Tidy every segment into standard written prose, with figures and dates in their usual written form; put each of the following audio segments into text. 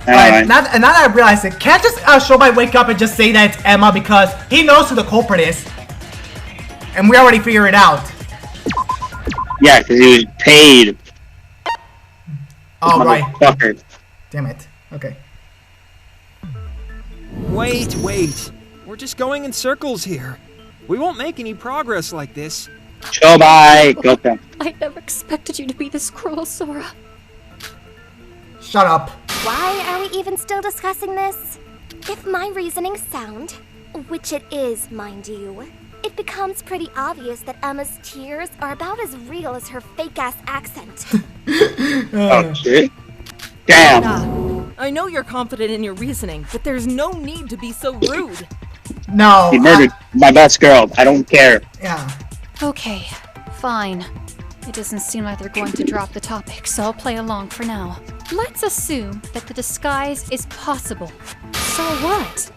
But now that I realize it, can't just Shobai wake up and just say that it's Emma because he knows who the culprit is. And we already figured it out. Yeah, because he was paid. Oh, right. Motherfucker. Damn it. Okay. Wait. We're just going in circles here. We won't make any progress like this. Shobai, go for him. I never expected you to be this cruel, Sora. Shut up. Why are we even still discussing this? If my reasoning's sound, which it is, mind you, it becomes pretty obvious that Emma's tears are about as real as her fake-ass accent. Oh, shit. Damn. Nah, I know you're confident in your reasoning, but there's no need to be so rude. No. He murdered my best girl. I don't care. Yeah. Okay, fine. It doesn't seem like they're going to drop the topic, so I'll play along for now. Let's assume that the disguise is possible. So what?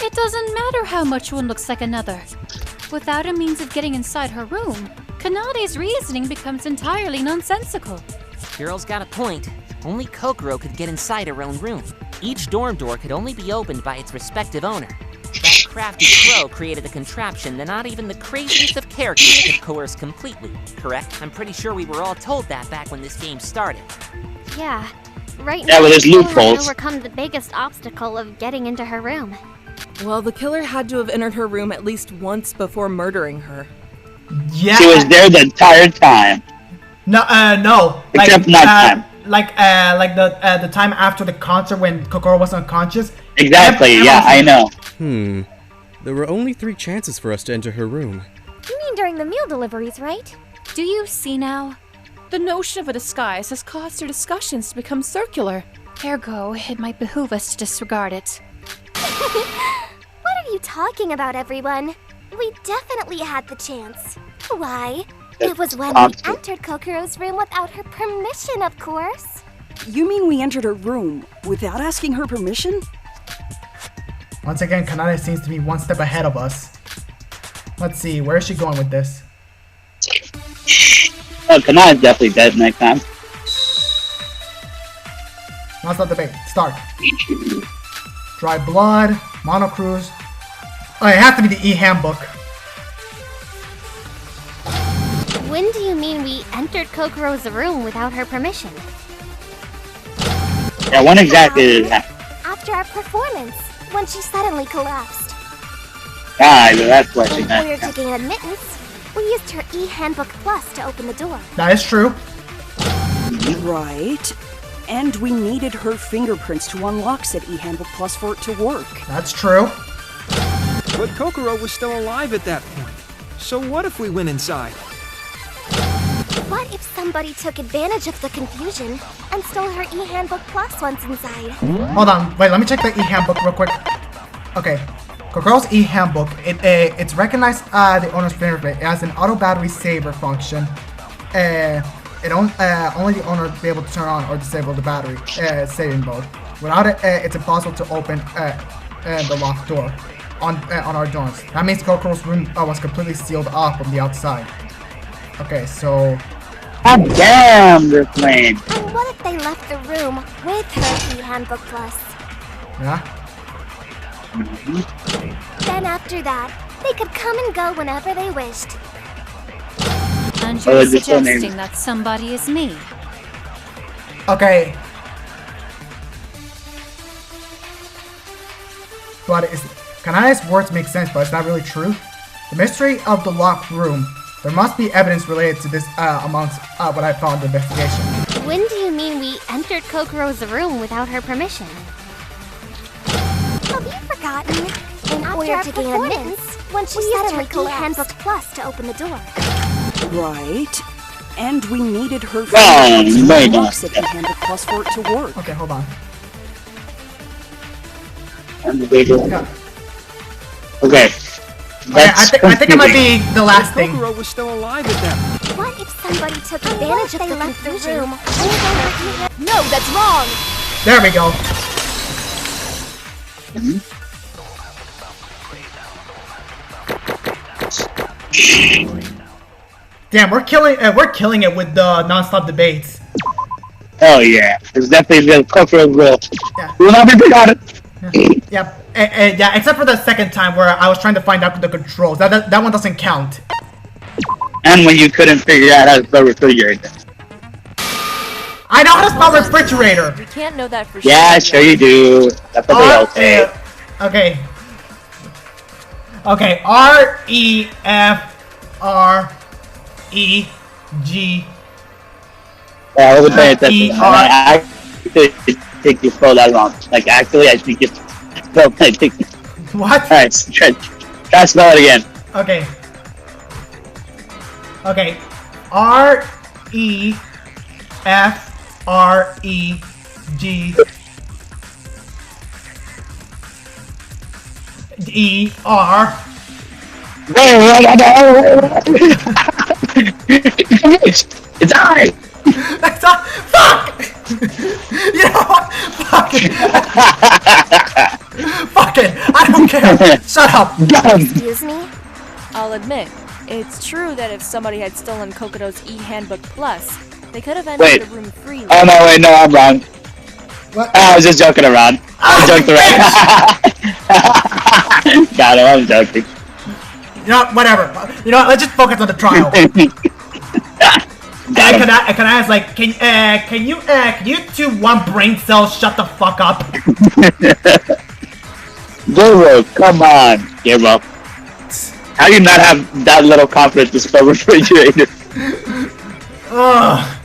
It doesn't matter how much one looks like another. Without a means of getting inside her room, Kanade's reasoning becomes entirely nonsensical. Girl's got a point. Only Kokoro could get inside her own room. Each dorm door could only be opened by its respective owner. That crafty crow created a contraption that not even the craziest of characters could coerce completely, correct? I'm pretty sure we were all told that back when this game started. Yeah. Right Yeah, now, with his we still haven't loopholes. overcome the biggest obstacle of getting into her room. Well, the killer had to have entered her room at least once before murdering her. Yeah. She was there the entire time. No, no. Except nighttime. Like the time after the concert when Kokoro was unconscious. Exactly, yeah, I know. There were only 3 chances for us to enter her room. You mean during the meal deliveries, right? Do you see now? The notion of a disguise has caused our discussions to become circular. Ergo, it might behoove us to disregard it. What are you talking about, everyone? We definitely had the chance. Why? It was when we entered Kokoro's room without her permission, of course. You mean we entered her room without asking her permission? Once again, Kanade seems to be one step ahead of us. Let's see, where is she going with this? Oh, Kanade's definitely dead next time. Now stop debate. Start. Dry blood, monocruise. Oh, it has to be the e-handbook. When do you mean we entered Kokoro's room without her permission? Yeah, when exactly did it happen? After our performance, when she suddenly collapsed. Ah, that's what she In meant. order to gain admittance, we used her e-handbook plus to open the door. That is true. Right. And we needed her fingerprints to unlock said e-handbook plus for it to work. That's true. But Kokoro was still alive at that point. So what if we went inside? What if somebody took advantage of the confusion and stole her e-handbook plus once inside? Hold on, wait, let me check the e-handbook real quick. Okay, Kokoro's e-handbook, it's recognized the owner's fingerprint. It has an auto battery saver function. Only the owner will be able to turn on or disable the battery saving mode. Without it, it's impossible to open the locked door on our doors. That means Kokoro's room was completely sealed off from the outside. Okay, so... God damn, this lame. And what if they left the room with her e-handbook plus? Yeah? Then after that, they could come and go whenever they wished. And you're suggesting that somebody is me? Okay. But Kanade's words make sense, but it's not really true. The mystery of the locked room. There must be evidence related to this amongst what I found in the investigation. When do you mean we entered Kokoro's room without her permission? Have you forgotten? In order to gain admittance, when she suddenly collapsed. E-handbook plus to open the door. Right. And we needed her fingerprints to unlock said e-handbook plus for it to work. Okay, hold on. Yeah. Okay. I think it might be the last thing. Kokoro was still alive at that point. What if somebody took advantage of the confusion? No, that's wrong! There we go. Damn, we're killing it with the non-stop debates. Oh yeah, it's definitely the cultural rule. Yeah. We will not be forgotten. Yep. Yeah, except for the second time where I was trying to find out the controls. That one doesn't count. And when you couldn't figure out how to spell refrigerator. I know how to spell refrigerator. We can't know that for sure. Yeah, sure you do. That's what they all say. Okay. Okay. R-E-F-R-E-G. Yeah, I wasn't paying attention. I actually think you spelled that wrong. Like, actually, I think it's spelled like... What? Alright, try to spell it again. Okay. Okay. R-E-F-R-E-G. E-R. It's I! That's all. Fuck! You know what? Fuck it. Fuck it. I don't care. Shut up. Excuse me? I'll admit, it's true that if somebody had stolen Kokodo's e-handbook plus, they could have entered the room freely. Oh no, wait, no, I'm wrong. What? I was just joking around. I joked around. Got it, I'm joking. You know what? Whatever. You know what? Let's just focus on the trial. Can I ask, like, can you two one brain cells shut the fuck up? Guru, come on, Guru. How do you not have that little confidence to spell refrigerator? Ugh.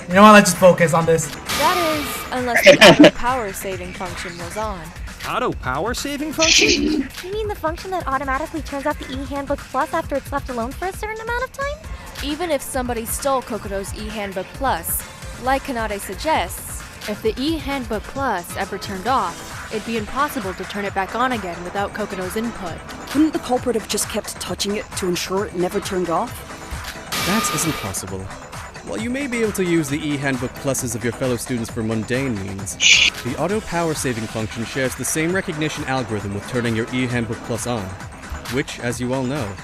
You know what? Let's just focus on this. That is, unless the auto power saving function was on. Auto power saving function? You mean the function that automatically turns off the e-handbook plus after it's left alone for a certain amount of time? Even if somebody stole Kokodo's e-handbook plus, like Kanade suggests, if the e-handbook plus ever turned off, it'd be impossible to turn it back on again without Kokodo's input. Couldn't the culprit have just kept touching it to ensure it never turned off? That isn't possible. While you may be able to use the e-handbook pluses of your fellow students for mundane means, the auto power saving function shares the same recognition algorithm with turning your e-handbook plus on, which, as you all know,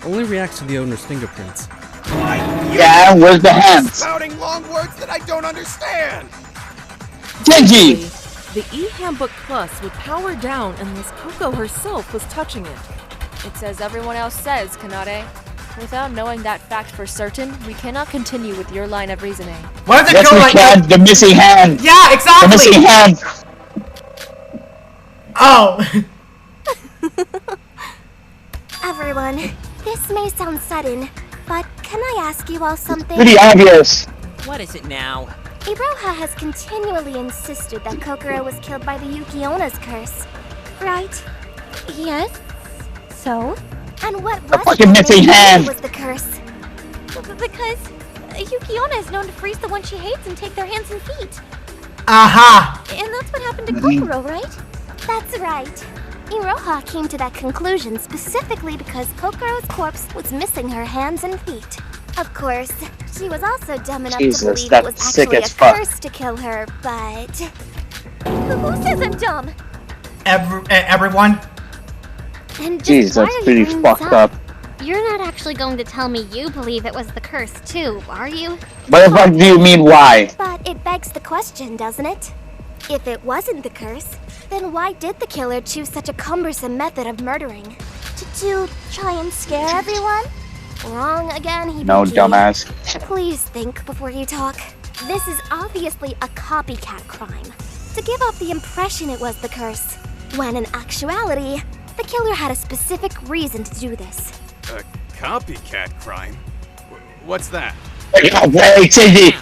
only reacts to the owner's fingerprints. Yeah, where's the hands? Spouting long words that I don't understand! Genji! The e-handbook plus would power down unless Koko herself was touching it. It's as everyone else says, Kanade. Without knowing that fact for certain, we cannot continue with your line of reasoning. What does it Yes, go we like can. that? The missing hand. Yeah, exactly. The missing hand. Oh. Everyone, this may sound sudden, but can I ask you all something? Pretty obvious. What is it now? Iroha has continually insisted that Kokoro was killed by the Yukiona's curse, right? Yes. So? And what was fucking missing hand. was the curse? Because Yukiona is known to freeze the one she hates and take their hands and feet. Aha. And that's what happened to Kokoro, right? That's right. Iroha came to that conclusion specifically because Kokoro's corpse was missing her hands and feet. Of course, she was also dumb enough to believe it was actually a curse to kill her, but... Who says I'm dumb? Everyone? And Jeez, that's pretty fucked up. You're not actually going to tell me you believe it was the curse too, are you? What the fuck do you mean why? But it begs the question, doesn't it? If it wasn't the curse, then why did the killer choose such a cumbersome method of murdering? To try and scare everyone? Wrong again, Hibiki. No, dumbass. Please think before you talk. This is obviously a copycat crime. To give off the impression it was the curse, when in actuality, the killer had a specific reason to do this. A copycat crime? What's that? Wait, Shinji!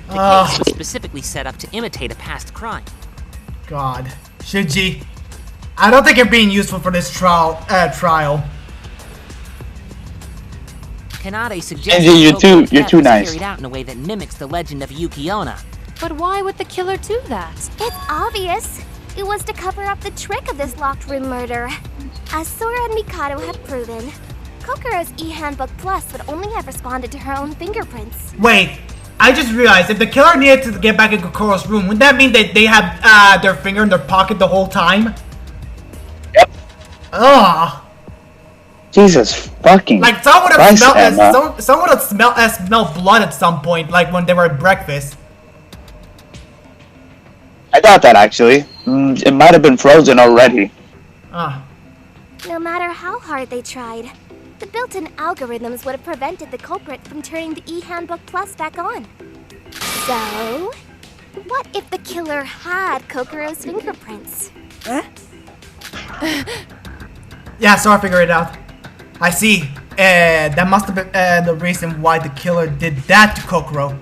The case was specifically set up to imitate a past crime. God. Shinji, I don't think you're being useful for this trial. Kanade suggests Shinji, you're too nice. carried out in a way that mimics the legend of Yukiona. But why would the killer do that? It's obvious. It was to cover up the trick of this locked room murder. As Sora and Mikado have proven, Kokoro's e-handbook plus would only have responded to her own fingerprints. Wait, I just realized if the killer needed to get back in Kokoro's room, wouldn't that mean that they have their finger in their pocket the whole time? Yep. Ugh. Jesus fucking Like someone would have Christ, smelled Emma. someone would have smelled blood at some point, like when they were at breakfast. I thought that actually. It might have been frozen already. No matter how hard they tried, the built-in algorithms would have prevented the culprit from turning the eHandbook Plus back on. So, what if the killer had Kokoro's fingerprints? Yeah, so I figured it out. I see. That must have been the reason why the killer did that to Kokoro.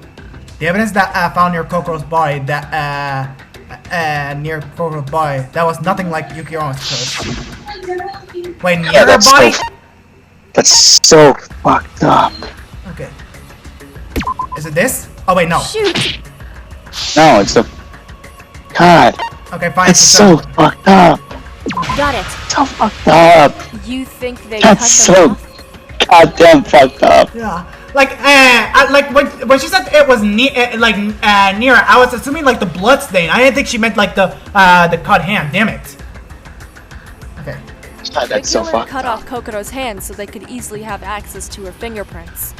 The evidence that found near Kokoro's body, that was nothing like Yukiona's curse. Wait, near her body? That's so fucked up. Okay. Is it this? Oh wait, no. Shoot! No, it's the. God. Okay, fine. It's so fucked up. Got it. So fucked up. You think they That's cut them so off? goddamn fucked up. Yeah. Like when she said it was near, near, I was assuming like the blood stain. I didn't think she meant like the cut hand. Damn it. Okay. God, that's so The killer fucked cut up. off Kokoro's hands so they could easily have access to her fingerprints.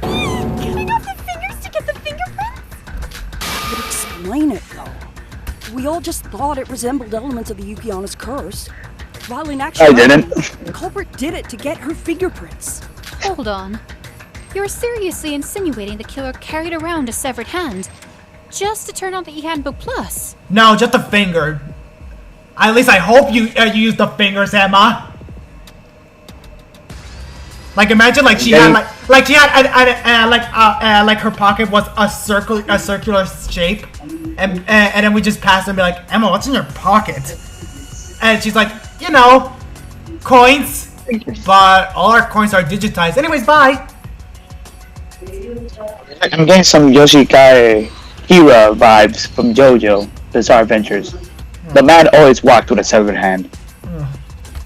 Can we have the fingers to get the fingerprints? Would explain it, though. We all just thought it resembled elements of the Yukiona's curse. While in actuality, didn't. the culprit did it to get her fingerprints. Hold on. You're seriously insinuating the killer carried around a severed hand just to turn on the eHandbook Plus? No, just a finger. At least I hope you use the fingers, Emma. Like imagine like she had like she had like her pocket was a circular shape, and then we just pass and be like, Emma, what's in your pocket? And she's like, you know, coins, but all our coins are digitized. Anyways, bye. I'm getting some Yoshikai Hira vibes from JoJo Bizarre Adventures. The man always walked with a severed hand.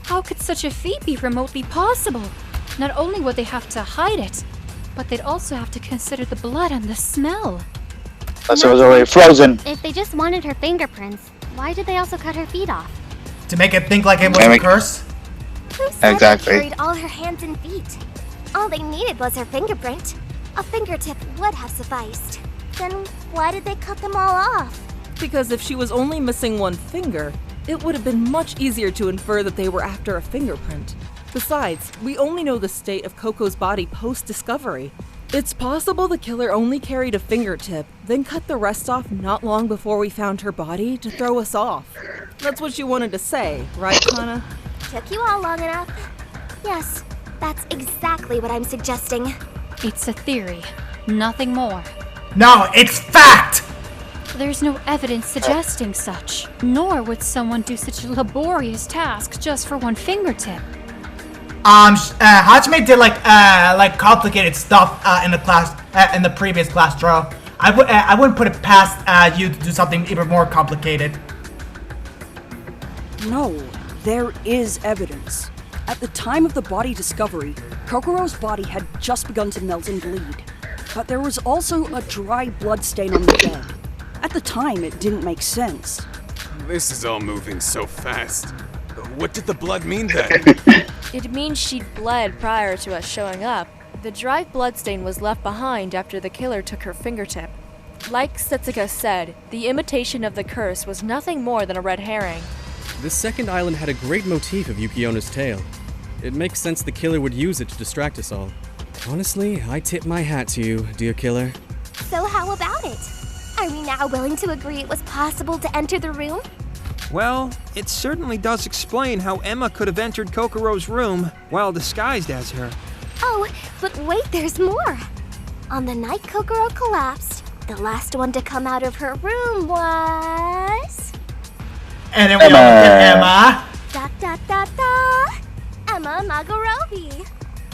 How could such a feat be remotely possible? Not only would they have to hide it, but they'd also have to consider the blood and the smell. Plus, it was already frozen. If they just wanted her fingerprints, why did they also cut her feet off? To make it think like it was a curse? Who said Exactly. they carried all her hands and feet? All they needed was her fingerprint. A fingertip would have sufficed. Then why did they cut them all off? Because if she was only missing one finger, it would have been much easier to infer that they were after a fingerprint. Besides, we only know the state of Coco's body post-discovery. It's possible the killer only carried a fingertip, then cut the rest off not long before we found her body to throw us off. That's what you wanted to say, right, Kana? Took you all long enough. Yes, that's exactly what I'm suggesting. It's a theory, nothing more. No, it's fact! There's no evidence suggesting such, nor would someone do such a laborious task just for one fingertip. Hajime did like complicated stuff in the previous class draw. I wouldn't put it past you to do something even more complicated. No, there is evidence. At the time of the body discovery, Kokoro's body had just begun to melt and bleed. But there was also a dry blood stain on the bed. At the time, it didn't make sense. This is all moving so fast. What did the blood mean then? It means she'd bled prior to us showing up. The dry bloodstain was left behind after the killer took her fingertip. Like Setsuka said, the imitation of the curse was nothing more than a red herring. This second island had a great motif of Yukiona's tale. It makes sense the killer would use it to distract us all. Honestly, I tip my hat to you, dear killer. So how about it? Are we now willing to agree it was possible to enter the room? Well, it certainly does explain how Emma could have entered Kokoro's room while disguised as her. Oh, but wait, there's more. On the night Kokoro collapsed, the last one to come out of her room was... And then we all look at Emma. Da da da da! Emma Magorobi.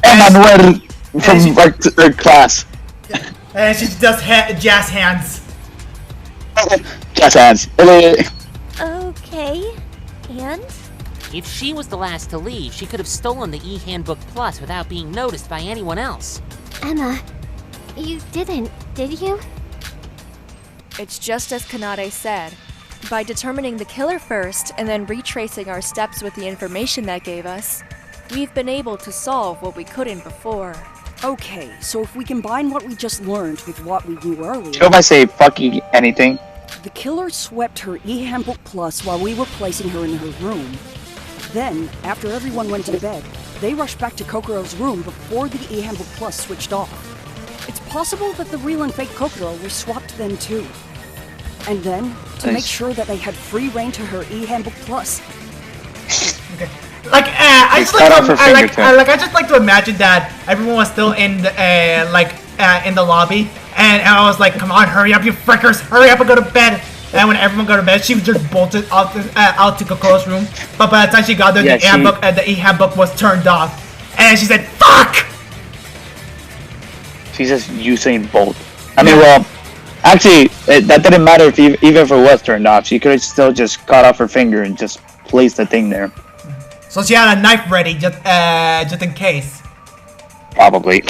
Emmanuel from our class. And she does jazz hands. Jazz hands. Okay, and? If she was the last to leave, she could have stolen the eHandbook Plus without being noticed by anyone else. Emma, you didn't, did you? It's just as Kanade said. By determining the killer first and then retracing our steps with the information that gave us, We've been able to solve what we couldn't before. Okay, so if we combine what we just learned with what we knew earlier... If I say fucking anything. The killer swept her e-handbook plus while we were placing her in her room. Then, after everyone went to bed, they rushed back to Kokoro's room before the e-handbook plus switched off. It's possible that the real and fake Kokoro were swapped then too. And then, to make sure that they had free reign to her e-handbook plus. Okay. Like, I just like to imagine that everyone was still in the, in the lobby, and I was like, come on, hurry up, you frickers, hurry up and go to bed. And when everyone got to bed, she just bolted out to Kokoro's room. But by the time she got there, the e-handbook was turned off. And she said, fuck! She's just Usain Bolt. I mean, well, actually, that didn't matter even if it was turned off. She could have still just cut off her finger and just placed the thing there. So she had a knife ready just in case. Probably.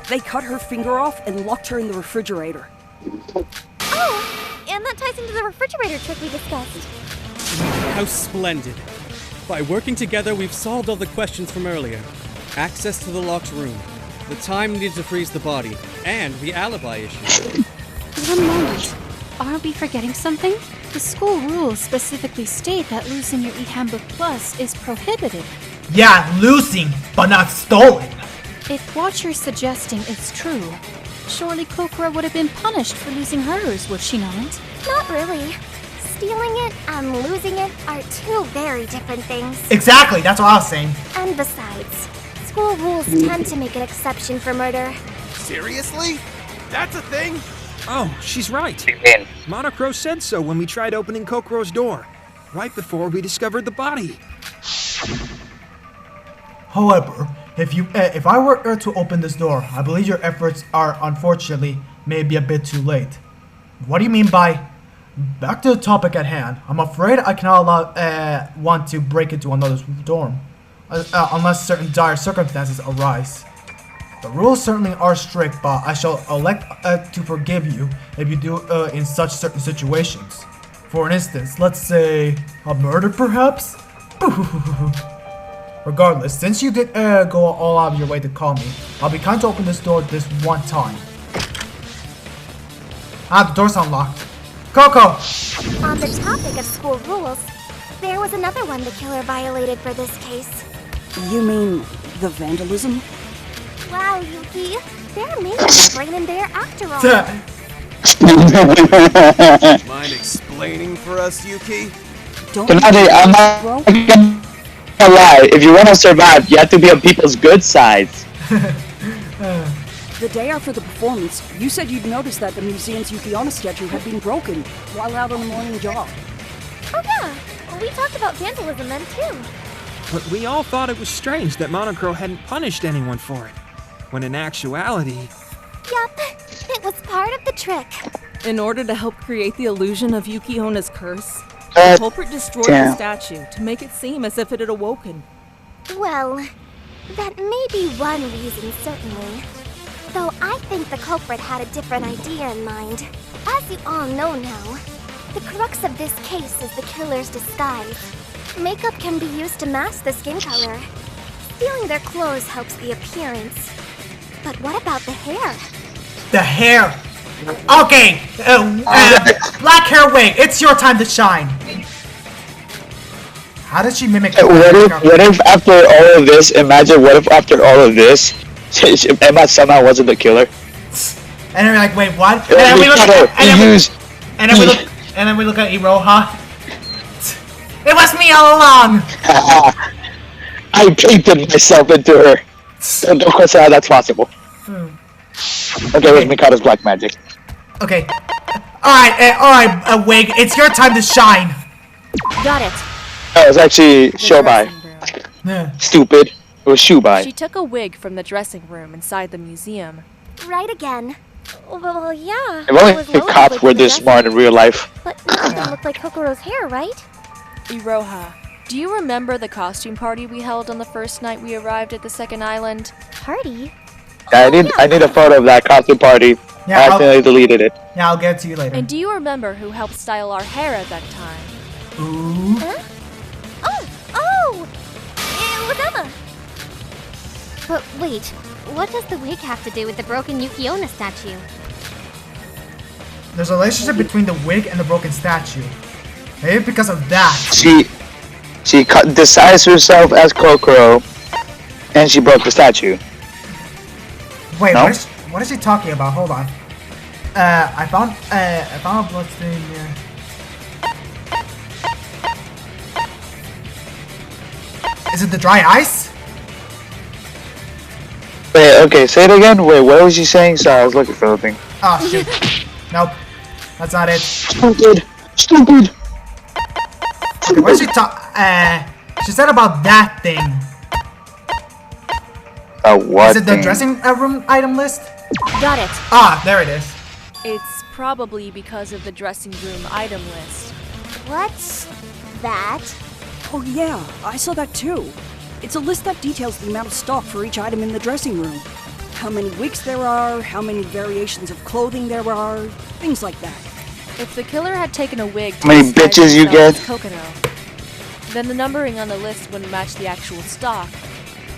They cut her finger off and locked her in the refrigerator. Oh, and that ties into the refrigerator trick we discussed. How splendid. By working together, we've solved all the questions from earlier. Access to the locked room, the time needed to freeze the body, and the alibi issue. One moment. Are we forgetting something? The school rules specifically state that losing your e-handbook plus is prohibited. Yeah, losing, but not stolen. If what you're suggesting is true, surely Kokoro would have been punished for losing hers, would she not? Not really. Stealing it and losing it are two very different things. Exactly, that's what I was saying. And besides, school rules tend to make an exception for murder. Seriously? That's a thing? Oh, she's right. Monocro said so when we tried opening Kokoro's door, right before we discovered the body. However, if I were to open this door, I believe your efforts are unfortunately maybe a bit too late. What do you mean by? Back to the topic at hand. I'm afraid I cannot allow one to break into another's dorm, unless certain dire circumstances arise. The rules certainly are strict, but I shall elect to forgive you if you do in such certain situations. For instance, let's say a murder, perhaps? Regardless, since you did go all out of your way to call me, I'll be kind to open this door this one time. The door's unlocked. Coco! On the topic of school rules, there was another one the killer violated for this case. You mean the vandalism? Wow, Yuki, there may be a brain in there after all. Mind explaining for us, Yuki? I'm not gonna lie. If you want to survive, you have to be on people's good sides. The day after the performance, you said you'd noticed that the museum's Yuki-onna statue had been broken while out on a morning jog. Oh yeah, we talked about vandalism then too. But we all thought it was strange that Monocro hadn't punished anyone for it, when in actuality... Yup, it was part of the trick. In order to help create the illusion of Yuki-onna's curse, the culprit destroyed the statue to make it seem as if it had awoken. Well, that may be one reason, certainly. Though I think the culprit had a different idea in mind. As you all know now, the crux of this case is the killer's disguise. Makeup can be used to mask the skin color. Stealing their clothes helps the appearance. But what about the hair? The hair! Okay! Black hair wig, it's your time to shine! How did she mimic what if after all of this, imagine what if after all of this, Emma somehow wasn't the killer? And we're like, wait, what? And then we look at Iroha. It was me all along! I painted myself into her. Don't question how that's possible. Okay, with Mikado's black magic. Okay. Alright, Wig, it's your time to shine. Got it. Oh, it was actually Shobai. Stupid. It was Shubai. She took a wig from the dressing room inside the museum. Right again. Well, yeah. If only the cops were this smart in real life. But none of them look like Kokoro's hair, right? Iroha, do you remember the costume party we held on the first night we arrived at the second island? Party? Yeah, I need a photo of that costume party. Yeah, I accidentally deleted it. Yeah, I'll get it to you later. And do you remember who helped style our hair at that time? Ooh. Huh? Oh! with Emma. But wait, what does the wig have to do with the broken Yuki Onna statue? There's a relationship between the wig and the broken statue. Maybe because of that. She disguised herself as Kokoro, and she broke the statue. Wait, No? what is she talking about? Hold on. I found a bloodstain here. Is it the dry ice? Wait, okay, say it again. Wait, what was she saying? Sorry, I was looking for the thing. Oh shit. Nope. That's not it. Stupid. Stupid. Okay, what did she talk? She said about that thing. What Is it the thing? dressing room item list? Got it. Ah, there it is. It's probably because of the dressing room item list. What's that? Oh yeah, I saw that too. It's a list that details the amount of stock for each item in the dressing room. How many wigs there are, how many variations of clothing there are, things like that. If the killer had taken a wig to How many disguise bitches you himself get? as Kokoro, then the numbering on the list wouldn't match the actual stock.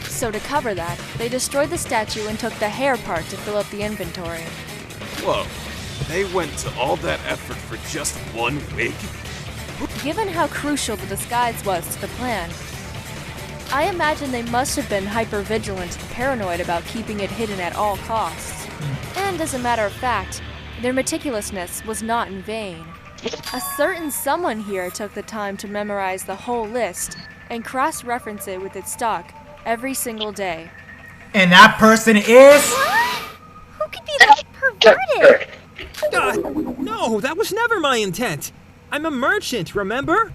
So to cover that, they destroyed the statue and took the hair part to fill up the inventory. Whoa. They went to all that effort for just one wig? Given how crucial the disguise was to the plan, I imagine they must have been hyper-vigilant and paranoid about keeping it hidden at all costs. And as a matter of fact, their meticulousness was not in vain. A certain someone here took the time to memorize the whole list and cross-reference it with its stock every single day. And that person is... Who could be that perverted? No, that was never my intent. I'm a merchant, remember?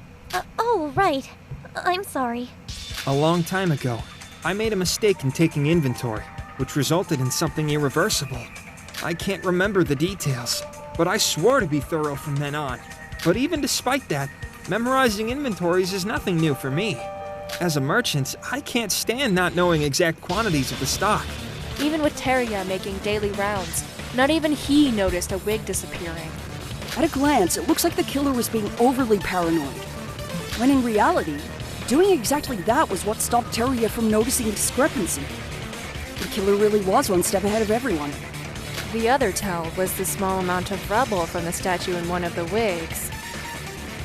Oh, right. I'm sorry. A long time ago, I made a mistake in taking inventory, which resulted in something irreversible. I can't remember the details, but I swore to be thorough from then on. But even despite that, memorizing inventories is nothing new for me. As a merchant, I can't stand not knowing exact quantities of the stock. Even with Teria making daily rounds, not even he noticed a wig disappearing. At a glance, it looks like the killer was being overly paranoid. When in reality, doing exactly that was what stopped Teria from noticing a discrepancy. The killer really was one step ahead of everyone. The other tell was the small amount of rubble from the statue in one of the wigs.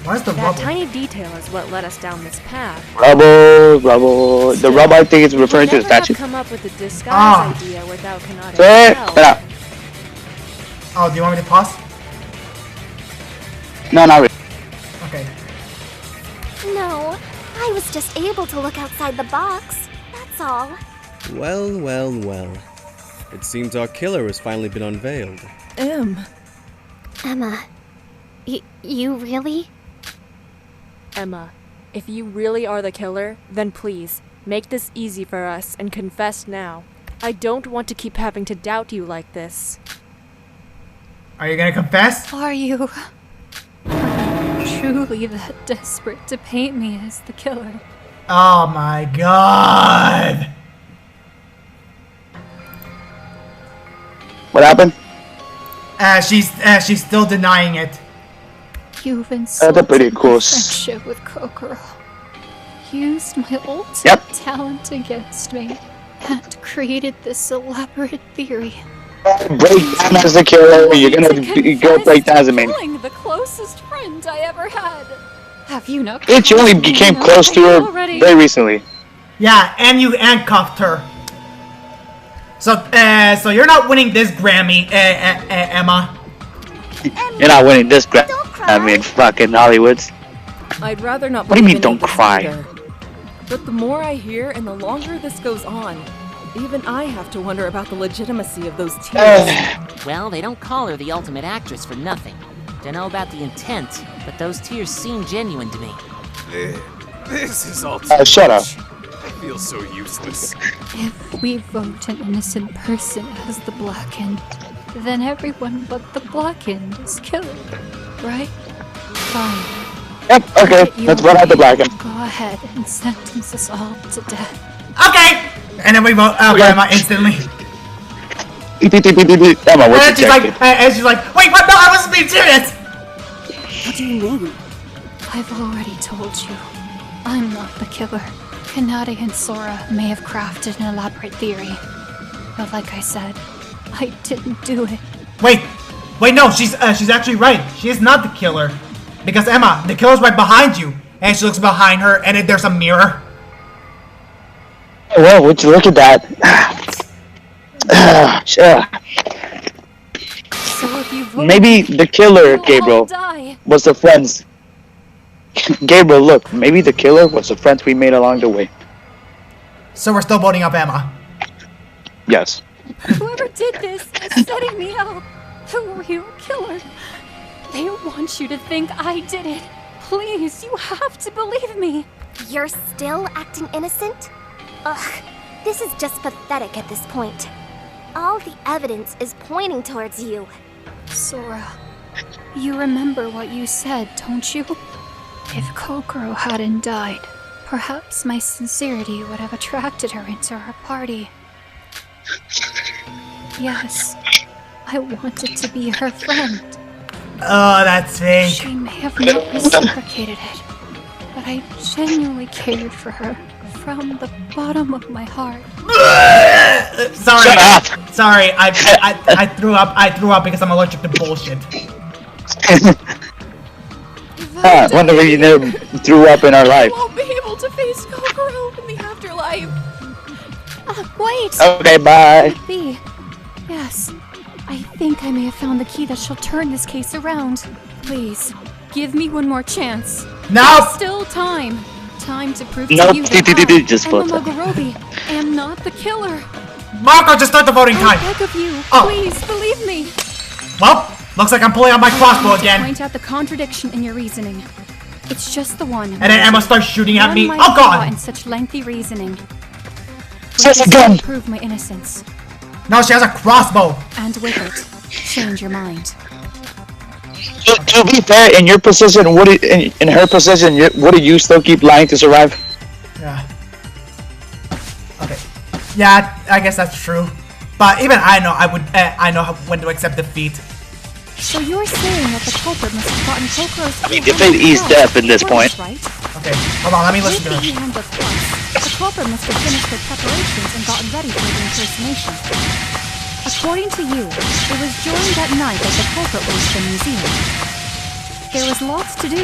Where's the That rubble? tiny detail is what led us down this path. Rubble. The rubble, I think, is referring to the Never have statue. come up with a disguise Ah. idea without Kanade's Say it. help. Shut up. Oh, do you want me to pause? No, not really. Okay. No, I was just able to look outside the box. That's all. Well, well, well. It seems our killer has finally been unveiled. Emma, you really? Emma, if you really are the killer, then please, make this easy for us and confess now. I don't want to keep having to doubt you like this. Are you gonna confess? Are you truly that desperate to paint me as the killer? Oh my god! What happened? She's still denying it. You've That's a insulted pretty cool my friendship with Kokoro. Used my ultimate talent against me. And created this elaborate theory. Break down as the killer. You're gonna go break down as a man. Killing the closest friend I ever had. Have you not? Bitch, you only became close to her very recently. Yeah, and you handcuffed her. So you're not winning this Grammy, Emma. You're not winning this crap. I mean, fucking Hollywoods. I'd rather not What do you mean, believe don't any of this cry? either. But the more I hear and the longer this goes on, even I have to wonder about the legitimacy of those tears. Well, they don't call her the ultimate actress for nothing. Don't know about the intent, but those tears seem genuine to me. This is all too Shut up. much. I feel so useless. If we vote an innocent person as the Blackened, then everyone but the Blackened is killed, right? Fine. Yep, okay. Let's run out the Blackened. Go ahead and sentence us all to death. Okay! And then we vote for Emma instantly. Emma, And what's then she's like, wait, what? No, I wasn't being serious! What do you mean? I've already told you, I'm not the killer. Kanade and Sora may have crafted an elaborate theory, but like I said, I didn't do it. Wait, no, she's actually right. She is not the killer. Because Emma, the killer's right behind you. And she looks behind her, and then there's a mirror. Whoa, would you look at that? So if you vote, Maybe the killer, we'll all Gabriel, die. was the friends. Gabriel, look, maybe the killer was the friends we made along the way. So we're still voting up Emma. Yes. Whoever did this is setting me up. The real killer. They want you to think I did it. Please, you have to believe me. You're still acting innocent? Ugh, this is just pathetic at this point. All the evidence is pointing towards you. Sora, you remember what you said, don't you? If Kokoro hadn't died, perhaps my sincerity would have attracted her into our party. Yes, I wanted to be her friend. Oh, that's fake. She may have not reciprocated it, but I genuinely cared for her from the bottom of my heart. Sorry. Shut up. Sorry, I threw up. I threw up because I'm allergic to bullshit. Wonder if you never threw up in our life. Won't be able to face Kokoro in the afterlife. Wait! Okay, bye. B. Yes. I think I may have found the key that shall turn this case around. Please, give me one more chance. No! There's still time. Time to prove Nope. to you that I, Just Emma flip it. Mogorobi, am not the killer. Marco, just start the voting I time. beg of you, Oh. please believe me. Well, looks like I'm pulling out my crossbow again. Point out the contradiction in your reasoning. It's just the one. And then Emma starts shooting at me. One Oh might flaw god! in such lengthy reasoning. Just a This gun. will prove my innocence, Now she has a crossbow. and with it, change your mind. To be fair, in your position, in her position, would you still keep lying to survive? Yeah. Okay. Yeah, I guess that's true. But even I know I know when to accept defeat. So you're saying that the culprit must have gotten Kokoro's mean, defeat is death at this point. Right? Okay, hold on, let me With listen to the her. handbook plus, the culprit must have finished their preparations and gotten ready for the impersonation. According to you, it was during that night that the culprit went to the museum. There was lots to do,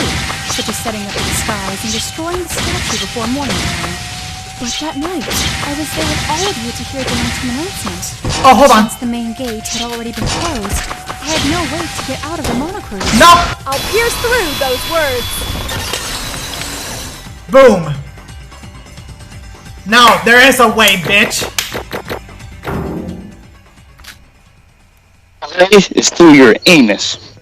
such as setting up the disguise and destroying the statue before morning time. But that night, I was there with all of you to hear the nighttime announcement. Oh, hold on. Since the main gate had already been closed, I had no way to get out of the monocruise. No! I'll pierce through those words. Boom! No, there is a way, bitch! It's through your anus.